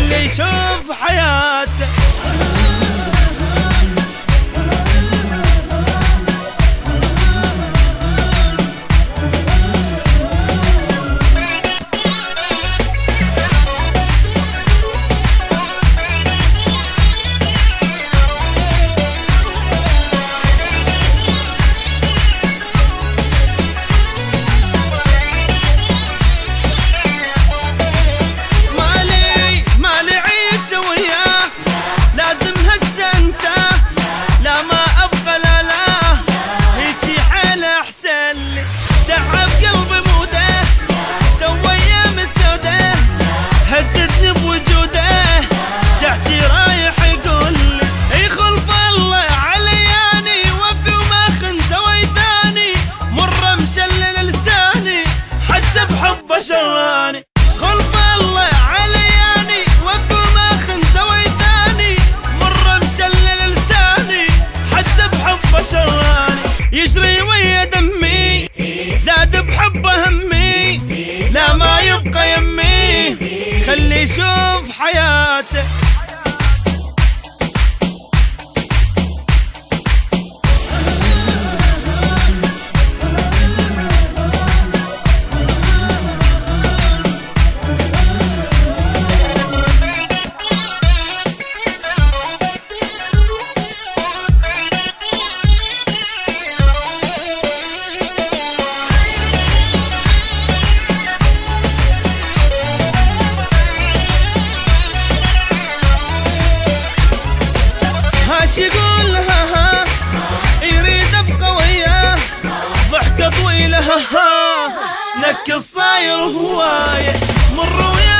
خلي يشوف حياته. شراني خلف الله علياني وفي ما خنت ويثاني مره مشلل لساني حتى بحبه شراني يجري ويا دمي زاد بحبه همي لا ما يبقى يمي خلي يشوف حياته. يقول ها يريد ابقى وياه ضحكه طويله ها نك الصاير هوايه مر وياه